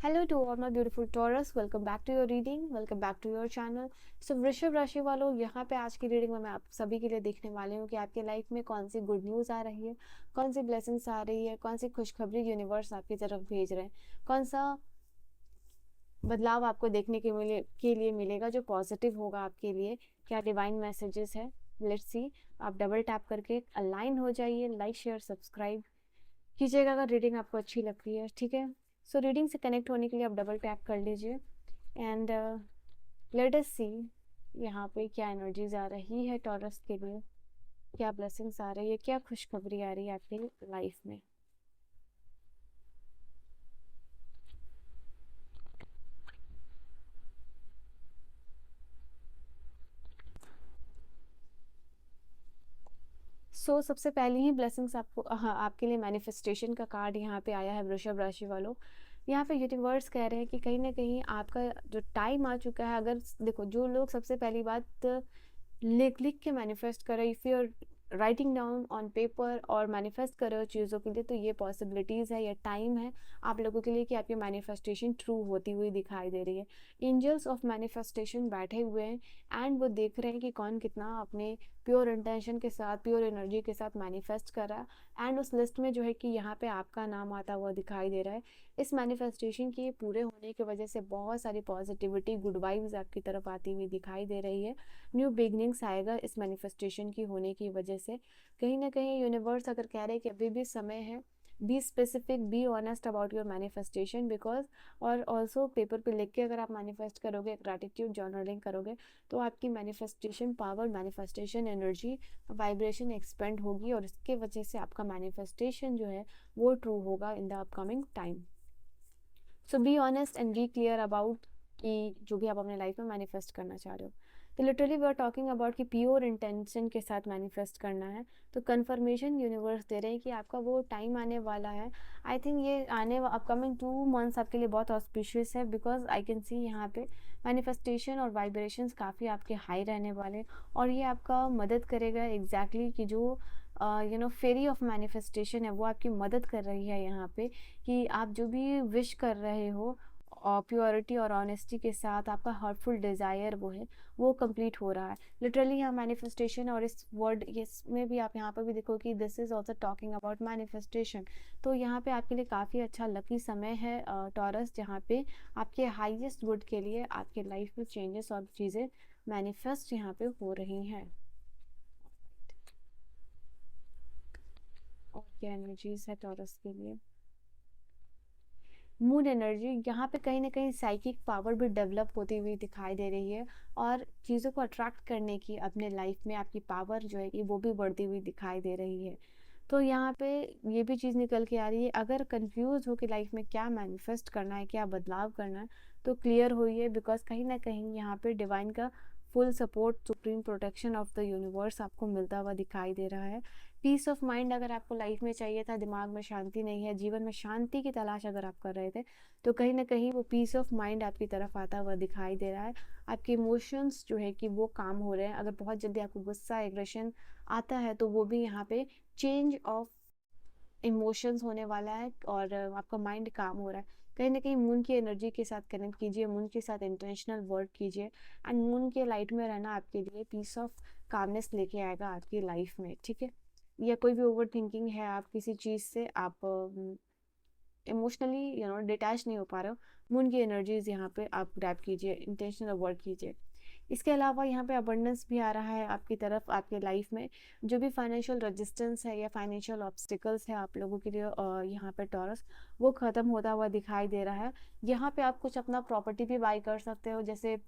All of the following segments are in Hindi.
Hello to all my beautiful Taurus, welcome back to your reading, welcome back to your channel. So वृषभ राशि वालों, यहाँ पे आज की रीडिंग में मैं आप सभी के लिए देखने वाली हूँ कि आपकी लाइफ में कौन सी गुड न्यूज़ आ रही है, कौन सी ब्लेसिंग्स आ रही है, कौन सी खुशखबरी यूनिवर्स आपकी तरफ भेज रहे हैं, कौन सा बदलाव आपको देखने के लिए मिलेगा जो पॉजिटिव होगा आपके लिए। क्या डिवाइन मैसेजेस है, लेट्स सी। आप डबल टैप करके अलाइन हो जाइए, लाइक शेयर सब्सक्राइब कीजिएगा अगर रीडिंग आपको अच्छी लगती है, ठीक है। सो रीडिंग से कनेक्ट होने के लिए आप डबल टैप कर लीजिए एंड लेट अस सी यहाँ पे क्या एनर्जीज आ रही है टॉरस के लिए, क्या ब्लेसिंग्स आ रही है, क्या खुशखबरी आ रही है आपकी लाइफ में। सबसे पहले ही ब्लेसिंग्स आपको, हाँ, आपके लिए मैनिफेस्टेशन का कार्ड यहाँ पे आया है वृषभ राशि वालों। यहाँ पे यूनिवर्स कह रहे हैं कि कहीं ना कहीं आपका जो टाइम आ चुका है। अगर देखो, जो लोग सबसे पहली बात लिख लिख के मैनिफेस्ट करें, if you are writing down on paper और मैनिफेस्ट कर रहे हो चीज़ों के लिए, तो ये पॉसिबिलिटीज़ है, ये टाइम है आप लोगों के लिए कि आपकी मैनिफेस्टेशन ट्रू होती हुई दिखाई दे रही है। एंजल्स ऑफ मैनिफेस्टेशन बैठे हुए हैं एंड वो देख रहे हैं कि कौन कितना अपने प्योर इंटेंशन के साथ, प्योर एनर्जी के साथ मैनिफेस्ट कर रहा है। एंड उस लिस्ट में जो है कि यहाँ पे आपका नाम आता हुआ दिखाई दे रहा है। इस मैनिफेस्टेशन के पूरे होने की वजह से बहुत सारी पॉजिटिविटी, गुड वाइब्स आपकी तरफ आती हुई दिखाई दे रही है। न्यू बिगनिंग्स आएगा इस मैनिफेस्टेशन की होने की वजह से। कहीं ना कहीं यूनिवर्स अगर कह रहे हैं कि अभी भी समय है, be specific, be honest about your manifestation because. और ऑल्सो पेपर पे लिख के अगर आप मैनिफेस्ट करोगे, ग्रैटिट्यूड जर्नलिंग करोगे, तो आपकी manifestation power, manifestation energy, vibration expand होगी और इसके वजह से आपका मैनिफेस्टेशन जो है वो ट्रू होगा in the upcoming time. So be honest and be clear about कि जो भी आप अपने लाइफ में मैनिफेस्ट करना चाह रहे हो। तो literally we are talking about कि प्योर इंटेंशन के साथ मैनिफेस्ट करना है। तो कन्फर्मेशन यूनिवर्स दे रहे हैं कि आपका वो टाइम आने वाला है। आई थिंक ये आने अपकमिंग 2 मंथ्स आपके लिए बहुत ऑस्पिशियस है बिकॉज आई कैन सी यहाँ पे मैनिफेस्टेशन और वाइब्रेशंस काफ़ी आपके हाई रहने वाले। और ये आपका मदद करेगा एग्जैक्टली कि जो फेरी ऑफ मैनिफेस्टेशन है वो आपकी मदद कर रही है यहाँ पे कि आप जो भी विश कर रहे हो प्योरिटी और ऑनेस्टी के साथ, आपका हार्टफुल डिज़ायर वो है वो कंप्लीट हो रहा है। लिटरली यहाँ मैनिफेस्टेशन और इस वर्ड इसमें भी आप यहाँ पर भी देखो कि this is also talking about manifestation. तो यहाँ पे आपके लिए काफ़ी अच्छा लकी समय है टॉरस, जहाँ पे आपके हाईएस्ट गुड के लिए आपके लाइफ में चेंजेस और चीज़ें मैनिफेस्ट यहाँ पे हो रही हैं। और क्या एनर्जीज है टॉरस के लिए। मून एनर्जी यहाँ पे कहीं ना कहीं साइकिक पावर भी डेवलप होती हुई दिखाई दे रही है और चीज़ों को अट्रैक्ट करने की अपने लाइफ में आपकी पावर जो है कि वो भी बढ़ती हुई दिखाई दे रही है। तो यहाँ पे ये भी चीज़ निकल के आ रही है, अगर कंफ्यूज हो कि लाइफ में क्या मैनिफेस्ट करना है, क्या बदलाव करना है, तो क्लियर होइए बिकॉज कहीं ना कहीं यहाँ पे डिवाइन का full support, supreme protection of the universe आपको मिलता हुआ दिखाई दे रहा है। पीस ऑफ माइंड अगर आपको लाइफ में चाहिए था, दिमाग में शांति नहीं है, जीवन में शांति की तलाश अगर आप कर रहे थे, तो कहीं ना कहीं वो पीस ऑफ माइंड आपकी तरफ आता हुआ दिखाई दे रहा है। आपके इमोशंस जो है कि वो काम हो रहे हैं। अगर बहुत जल्दी आपको गुस्सा, एग्रेशन आता है तो वो भी यहाँ पे चेंज ऑफ इमोशंस होने वाला है और आपका माइंड काम हो रहा है। कहीं ना कहीं मून की एनर्जी के साथ कनेक्ट कीजिए, मून के साथ इंटेंशनल वर्क कीजिए एंड मून के लाइट में रहना आपके लिए पीस ऑफ कामनेस लेके आएगा आपकी लाइफ में, ठीक है। या कोई भी ओवर थिंकिंग है, आप किसी चीज़ से आप इमोशनली डिटैच नहीं हो पा रहे हो, मून की एनर्जीज यहाँ पे आप ग्रैब कीजिए, इंटेंशनल वर्क कीजिए। इसके अलावा यहाँ पे अबंडेंस भी आ रहा है आपकी तरफ, आपके लाइफ में जो भी फाइनेंशियल रेजिस्टेंस है या फाइनेंशियल ऑब्स्टिकल्स है आप लोगों के लिए यहाँ पे टॉरस, वो ख़त्म होता हुआ दिखाई दे रहा है। यहाँ पे आप कुछ अपना प्रॉपर्टी भी बाई कर सकते हो, जैसे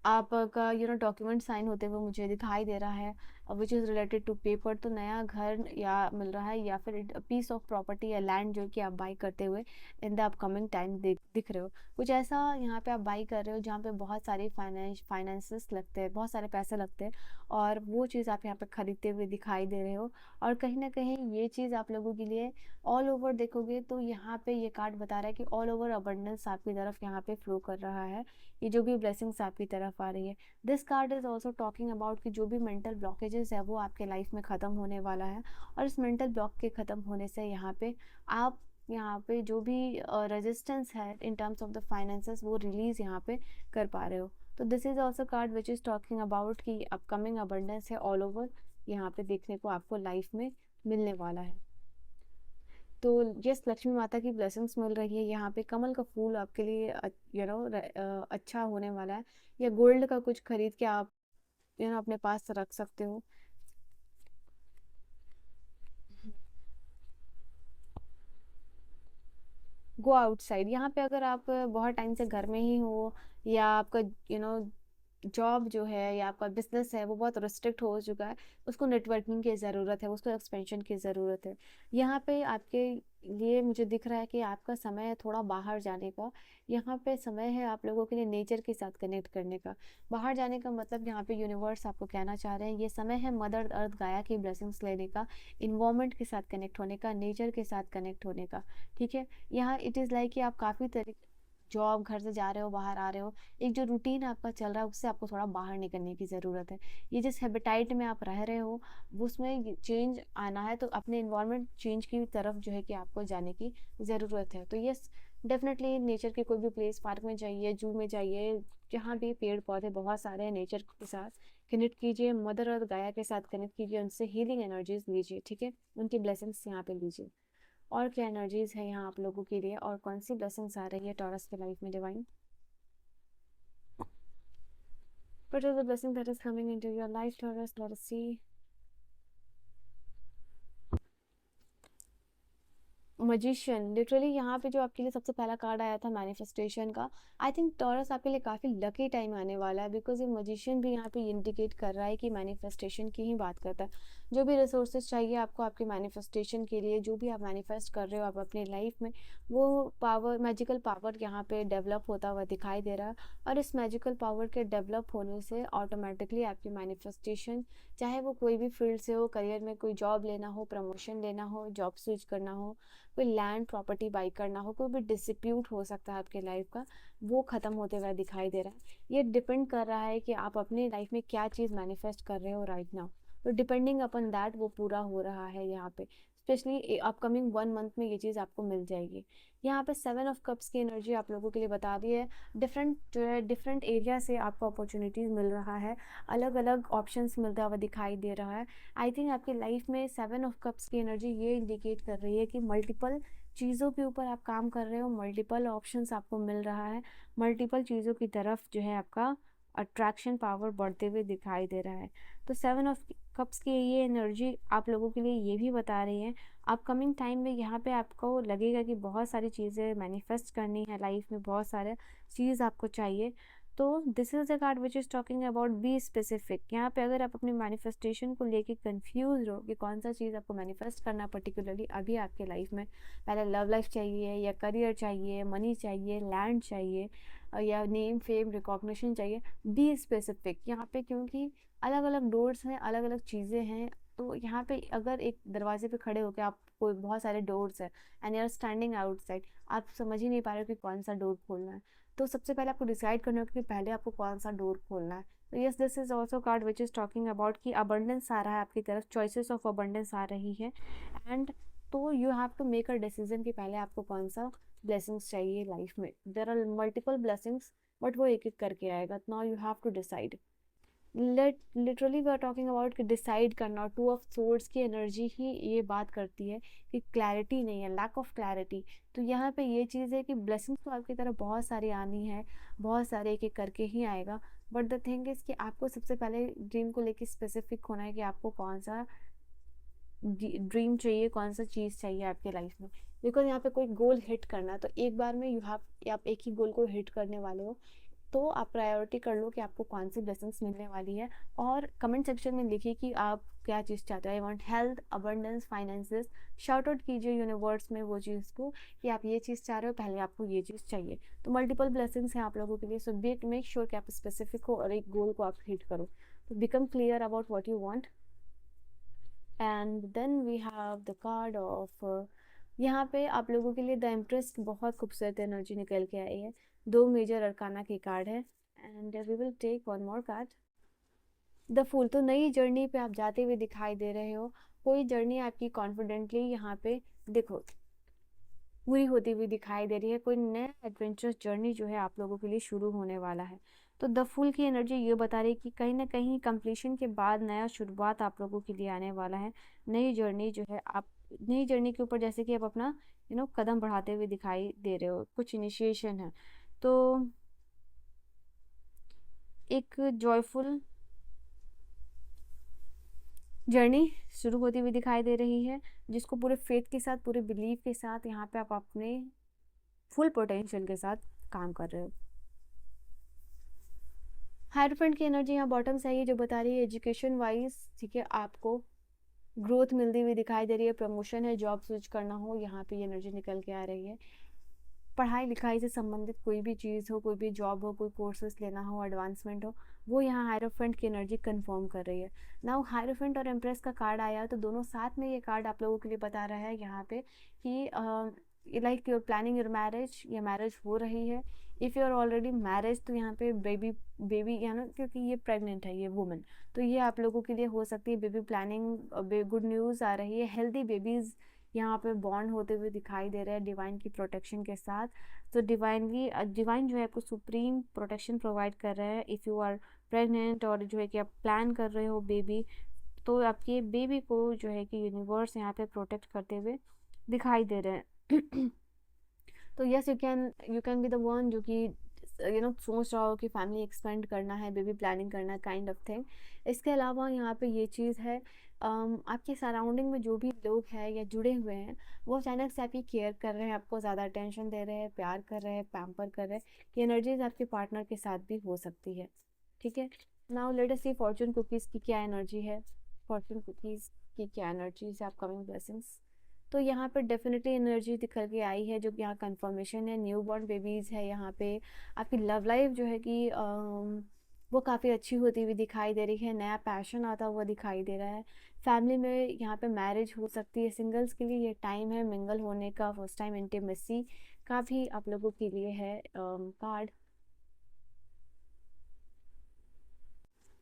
आपका डॉक्यूमेंट साइन होते हुए मुझे दिखाई दे रहा है which is related to paper. तो नया घर या मिल रहा है या फिर पीस ऑफ प्रॉपर्टी या लैंड जो कि आप बाई करते हुए इन द अपकमिंग टाइम दिख रहे हो। कुछ ऐसा यहाँ पे आप बाई कर रहे हो जहाँ पे बहुत सारे फाइनेंसेस लगते हैं, बहुत सारे पैसे लगते हैं और वो चीज़ आप यहाँ पे खरीदते हुए दिखाई दे रहे हो। और कहीं ना कहीं ये चीज़ आप लोगों के लिए ऑल ओवर देखोगे तो यहाँ पे ये कार्ड बता रहा है कि ऑल ओवर अबंडेंस आपकी तरफ यहाँ पे फ्लो कर रहा है। ये जो भी ब्लेसिंग्स आपकी तरफ आ रही है, this card is also talking about कि जो भी मेंटल ब्लॉकेजेस है वो आपके लाइफ में ख़त्म होने वाला है। और इस मेंटल ब्लॉक के ख़त्म होने से यहाँ पे आप यहाँ पे जो भी रेजिस्टेंस है in terms of the finances वो रिलीज यहाँ पे कर पा रहे हो। तो this is also card which is talking about कि अपकमिंग अबंडेंस है ऑल ओवर यहाँ पे देखने को आपको लाइफ में मिलने वाला है। तो यस, लक्ष्मी माता की ब्लेसिंग्स मिल रही है यहाँ पे। कमल का फूल आपके लिए अच्छा होने वाला है, या गोल्ड का कुछ खरीद के आप अपने पास रख सकते हो। गो आउटसाइड, यहाँ पे अगर आप बहुत टाइम से घर में ही हो, या आपका जॉब जो है या आपका बिजनेस है वो बहुत रिस्ट्रिक्ट हो चुका है, उसको नेटवर्किंग की ज़रूरत है, उसको एक्सपेंशन की ज़रूरत है। यहाँ पे आपके लिए मुझे दिख रहा है कि आपका समय है थोड़ा बाहर जाने का। यहाँ पे समय है आप लोगों के लिए नेचर के साथ कनेक्ट करने का। बाहर जाने का मतलब यहाँ पे यूनिवर्स आपको कहना चाह रहे हैं ये समय है मदर अर्थ गाया की ब्लेसिंग्स लेने का, इन्वायरमेंट के साथ कनेक्ट होने का, नेचर के साथ कनेक्ट होने का। ठीक है, यहाँ इट इज़ लाइक कि आप काफ़ी तरीके जॉब घर से जा रहे हो, बाहर आ रहे हो, एक जो रूटीन आपका चल रहा है उससे आपको थोड़ा बाहर निकलने की ज़रूरत है। ये जिस हैबिटाइट में आप रह रहे हो वो उसमें चेंज आना है, तो अपने इन्वायरमेंट चेंज की तरफ जो है कि आपको जाने की ज़रूरत है। तो यस, डेफिनेटली नेचर के कोई भी प्लेस, पार्क में जाइए, जू में जाइए, जहाँ भी पेड़ पौधे बहुत सारे हैं, नेचर के साथ कनेक्ट कीजिए, मदर अर्थ गाया के साथ कनेक्ट कीजिए, उनसे हीलिंग एनर्जीज लीजिए। ठीक है, उनकी ब्लेसिंग्स यहाँ पे लीजिए। और क्या एनर्जीज है यहाँ आप लोगों के लिए, और कौन सी ब्लेसिंग्स आ रही है टॉरस के लाइफ में divine? What is the blessing that is coming into your life, Taurus? Let us see. Magician, literally यहाँ पे जो आपके लिए सबसे पहला कार्ड आया था मैनिफेस्टेशन का, आई थिंक टॉरस आपके लिए काफ़ी लकी टाइम आने वाला है, बिकॉज ये मजिशियन भी यहाँ पे इंडिकेट कर रहा है कि मैनिफेस्टेशन की ही बात करता है। जो भी रिसोर्सेज चाहिए आपको आपके मैनिफेस्टेशन के लिए, जो भी आप मैनिफेस्ट कर रहे हो आप अपनी लाइफ में, वो पावर, मैजिकल पावर यहाँ पे डेवलप होता हुआ दिखाई दे रहा है। और इस मैजिकल पावर के डेवलप होने से ऑटोमेटिकली आपकी मैनिफेस्टेशन, चाहे वो कोई भी फील्ड से हो, करियर में कोई जॉब लेना हो, प्रमोशन लेना हो, जॉब स्विच करना हो, कोई लैंड प्रॉपर्टी बाई करना हो, कोई भी डिस्प्यूट हो सकता है आपके लाइफ का, वो ख़त्म होते हुए दिखाई दे रहा है। ये डिपेंड कर रहा है कि आप अपनी लाइफ में क्या चीज़ मैनिफेस्ट कर रहे हो राइट नाउ। तो डिपेंडिंग अपन दैट वो पूरा हो रहा है यहाँ पे। स्पेशली अपकमिंग 1 मंथ में ये चीज़ आपको मिल जाएगी। यहाँ पे 7 ऑफ कप्स की एनर्जी आप लोगों के लिए बता रही है, डिफरेंट जो है डिफरेंट एरिया से आपको अपॉर्चुनिटीज़ मिल रहा है, अलग अलग ऑप्शंस मिलता हुआ दिखाई दे रहा है। आई थिंक आपकी लाइफ में 7 ऑफ कप्स की एनर्जी ये इंडिकेट कर रही है कि मल्टीपल चीज़ों के ऊपर आप काम कर रहे हो, मल्टीपल ऑप्शंस आपको मिल रहा है, मल्टीपल चीज़ों की तरफ जो है आपका अट्रैक्शन पावर बढ़ते हुए दिखाई दे रहा है। तो 7 ऑफ कप्स की ये एनर्जी आप लोगों के लिए ये भी बता रही है अपकमिंग टाइम में यहाँ पे आपको लगेगा कि बहुत सारी चीज़ें मैनिफेस्ट करनी है लाइफ में, बहुत सारे चीज़ आपको चाहिए। तो this is the card which is talking about be specific. यहाँ पे अगर आप अपने मैनिफेस्टेशन को लेके कंफ्यूज हो कि कौन सा चीज़ आपको मैनिफेस्ट करना पर्टिकुलरली अभी आपके लाइफ में, पहले लव लाइफ चाहिए या करियर चाहिए, मनी चाहिए, लैंड चाहिए, या नेम फेम रिकॉग्निशन चाहिए, बी स्पेसिफिक यहाँ पे, क्योंकि अलग अलग डोर्स हैं, अलग अलग चीज़ें हैं। तो यहाँ पे अगर एक दरवाजे पे खड़े होकर आप, कोई बहुत सारे डोर्स है and you are standing outside, आप समझ ही नहीं पा रहे हो कि कौन सा डोर खोलना है, तो सबसे पहले आपको डिसाइड करना होगा कि पहले आपको कौन सा डोर खोलना है। तो yes, this is also card which is talking about कि अबंडेंस आ रहा है आपकी तरफ, चॉइसेस ऑफ अबंडेंस आ रही है। एंड तो you have to make a decision कि पहले आपको कौन सा ब्लेसिंग्स चाहिए लाइफ में। There are multiple blessings, but वो एक एक करके आएगा, now you have to decide. Literally we are talking about कि डिसाइड करना। 2 ऑफ सोर्ड्स की एनर्जी ही ये बात करती है कि क्लैरिटी नहीं है, लैक ऑफ क्लैरिटी। तो यहाँ पे ये चीज़ है कि ब्लेसिंग्स तो आपकी तरफ बहुत सारी आनी है, बहुत सारे एक एक करके ही आएगा, बट द थिंग इज़ कि आपको सबसे पहले ड्रीम को लेके स्पेसिफिक होना है कि आपको कौन सा ड्रीम चाहिए, कौन सा चीज़ चाहिए आपके लाइफ में। बिकॉज यहाँ पे कोई गोल हिट करना है, तो एक बार में आप एक ही गोल को हिट करने वाले हो, तो आप प्रायोरिटी कर लो कि आपको कौन सी ब्लेसिंग्स मिलने वाली है। और कमेंट सेक्शन में लिखिए कि आप क्या चीज़ चाहते हो। I want health, abundance, finances. Shout out कीजिए यूनिवर्स में वो चीज़ को कि आप ये चीज़ चाह रहे हो, पहले आपको ये चीज़ चाहिए। तो मल्टीपल ब्लेसिंग्स हैं आप लोगों के लिए, सो मेक श्योर कि आप स्पेसिफिक हो और एक गोल को आप हिट करो। तो become clear about what you want. And then we have the card of, यहाँ पे आप लोगों के लिए द एम्प्रेस बहुत खूबसूरत एनर्जी निकल के आई है। 2 मेजर अरकाना की कार्ड है, and we will take one more card, the fool. तो नई जर्नी पे आप जाते हुए दिखाई दे रहे हो, कोई जर्नी आपकी कॉन्फिडेंटली यहाँ पे देखो, पूरी होती हुई दिखाई दे रही है, कोई नया एडवेंचरस जर्नी जो है आप लोगों के लिए शुरू होने वाला है। तो द फूल की एनर्जी ये बता रही है कि कहीं ना कहीं कंप्लीशन के बाद नया शुरुआत आप लोगों के लिए आने वाला है। नई जर्नी जो है, आप नई जर्नी के ऊपर जैसे कि आप अपना कदम बढ़ाते हुए दिखाई दे रहे हो, कुछ इनिशिएशन है। तो एक जॉयफुल जर्नी शुरू होती हुई दिखाई दे रही है, जिसको पूरे फेथ के साथ, पूरे बिलीव के साथ यहाँ पे आप अपने फुल पोटेंशियल के साथ काम कर रहे हो। हायरफ्रेंड की एनर्जी यहाँ बॉटम से आई है, जो बता रही है एजुकेशन वाइज, ठीक है, आपको ग्रोथ मिलती हुई दिखाई दे रही है, प्रमोशन है, जॉब स्विच करना हो, यहाँ पे एनर्जी निकल के आ रही है। पढ़ाई लिखाई से संबंधित कोई भी चीज़ हो, कोई भी जॉब हो, कोई कोर्सेज लेना हो, एडवांसमेंट हो, वो यहाँ हायरोफेंट की एनर्जी कंफर्म कर रही है। नाउ हायरोफेंट और एम्प्रेस का कार्ड आया, तो दोनों साथ में ये कार्ड आप लोगों के लिए बता रहा है यहाँ पे कि like your planning your marriage, या मैरिज हो रही है। If you are already marriage, तो यहाँ पे बेबी बेबी क्योंकि ये प्रेग्नेंट है ये वुमन, तो ये आप लोगों के लिए हो सकती है बेबी प्लानिंग। गुड न्यूज़ आ रही है, हेल्दी बेबीज़ यहाँ पे बॉन्ड होते हुए दिखाई दे रहे हैं डिवाइन की प्रोटेक्शन के साथ। तो डिवाइन जो है आपको सुप्रीम प्रोटेक्शन प्रोवाइड कर रहा है। इफ़ यू आर प्रेग्नेंट और जो है कि आप प्लान कर रहे हो बेबी, तो आपके बेबी को जो है कि यूनिवर्स यहाँ पे प्रोटेक्ट करते हुए दिखाई दे रहे हैं। तो yes, you can be the one जो कि सोच रहा हो कि फैमिली एक्सपेंड करना है, बेबी प्लानिंग करना है, काइंड ऑफ थिंग। इसके अलावा यहाँ पे ये चीज़ है, आपके सराउंडिंग में जो भी लोग हैं या जुड़े हुए हैं, वो अचानक से आपकी केयर कर रहे हैं, आपको ज़्यादा अटेंशन दे रहे हैं, प्यार कर रहे हैं, पैम्पर कर रहे हैं। ये एनर्जीज आपके पार्टनर के साथ भी हो सकती है, ठीक है। नाउ लेट अस सी फॉर्चून कुकीज़ की क्या एनर्जी है। फॉर्चून कुकीज़ की क्या एनर्जीज है, अपकमिंग ब्लेसिंग्स। तो यहाँ पर डेफिनेटली एनर्जी निकल के आई है, जो कि यहाँ कंफर्मेशन है, न्यू बॉर्न बेबीज़ है यहाँ पे। आपकी लव लाइफ जो है कि वो काफ़ी अच्छी होती हुई दिखाई दे रही है, नया पैशन आता हुआ दिखाई दे रहा है। फैमिली में यहाँ पे मैरिज हो सकती है, सिंगल्स के लिए ये टाइम है मिंगल होने का, फर्स्ट टाइम इंटीमेसी का भी आप लोगों के लिए है कार्ड।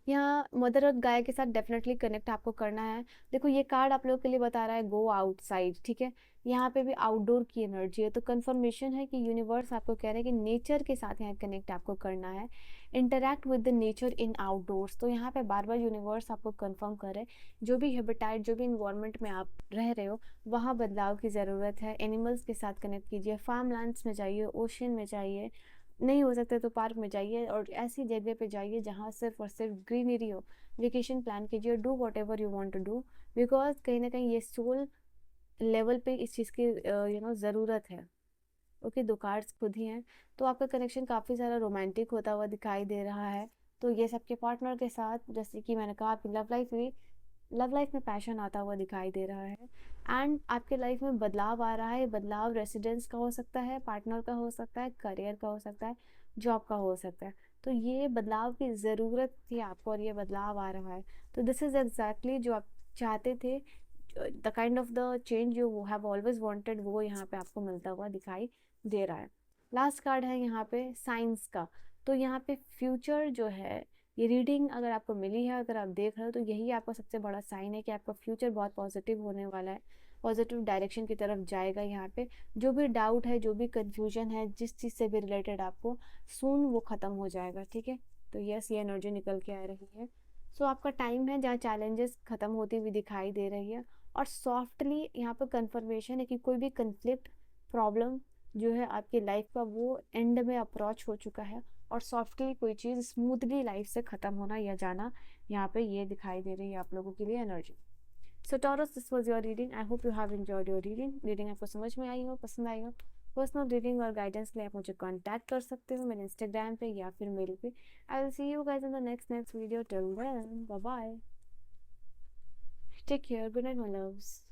यहाँ मदर और गाय के साथ डेफिनेटली कनेक्ट आपको करना है। देखो ये कार्ड आप लोगों के लिए बता रहा है गो आउटसाइड, ठीक है। यहाँ पे भी आउटडोर की एनर्जी है, तो कंफर्मेशन है कि यूनिवर्स आपको कह रहे हैं कि नेचर के साथ यहाँ कनेक्ट आपको करना है, interact with the nature in outdoors. तो यहाँ पे बार बार यूनिवर्स आपको कंफर्म करे, जो भी हैबिटेट, जो भी इन्वायरमेंट में आप रह रहे हो, वहाँ बदलाव की ज़रूरत है। एनिमल्स के साथ कनेक्ट कीजिए, फार्म लैंड्स में जाइए, ओशन में जाइए, नहीं हो सकता तो पार्क में जाइए, और ऐसी जगह पे जाइए जहाँ सिर्फ और सिर्फ ग्रीनरी हो। वेकेशन प्लान कीजिए, do whatever you want to do, because कहीं ना कहीं ये सोल लेवल पे इस चीज़ की ज़रूरत है। ओके, दो कार्ड्स खुद ही हैं। तो आपका कनेक्शन काफ़ी ज़्यादा रोमांटिक होता हुआ दिखाई दे रहा है। तो ये सबके पार्टनर के साथ, जैसे कि मैंने कहा, आपकी लव लाइफ में पैशन आता हुआ दिखाई दे रहा है। एंड आपके लाइफ में बदलाव आ रहा है। बदलाव रेसिडेंस का हो सकता है, पार्टनर का हो सकता है, करियर का हो सकता है, जॉब का हो सकता है। तो ये बदलाव की ज़रूरत थी आपको, और ये बदलाव आ रहा है। तो दिस इज़ एग्जैक्टली जो आप चाहते थे, the kind of the change you have always wanted, वो यहाँ पे आपको मिलता हुआ दिखाई दे रहा है। लास्ट कार्ड है यहाँ पे साइंस का। तो यहाँ पे फ्यूचर जो है, ये रीडिंग अगर आपको मिली है, अगर आप देख रहे हो, तो यही आपका सबसे बड़ा साइन है कि आपका फ्यूचर बहुत पॉजिटिव होने वाला है, पॉजिटिव डायरेक्शन की तरफ जाएगा। यहाँ पे जो भी डाउट है, जो भी कंफ्यूजन है, जिस चीज़ से भी रिलेटेड आपको, सून वो ख़त्म हो जाएगा, ठीक है। तो यस, ये एनर्जी निकल के आ रही है। सो आपका टाइम है जहाँ चैलेंजेस ख़त्म होती हुई दिखाई दे रही है, और सॉफ्टली यहाँ पर कंफर्मेशन है कि कोई भी कंफ्लिक्ट, प्रॉब्लम जो है आपकी लाइफ का, वो एंड में अप्रोच हो चुका है, और सॉफ्टली कोई चीज़ स्मूथली लाइफ से ख़त्म होना या जाना, यहाँ पे ये दिखाई दे रही है आप लोगों के लिए energy. So taurus, this was your reading. I hope you have enjoyed your reading आपको समझ में आई हो, पसंद आई हो। पर्सनल रीडिंग और गाइडेंस के लिए आप मुझे कांटेक्ट कर सकते हो मेरे इंस्टाग्राम पे या फिर मेल पे। I will see you guys in the next video. Till then, bye bye, take care, good night my loves.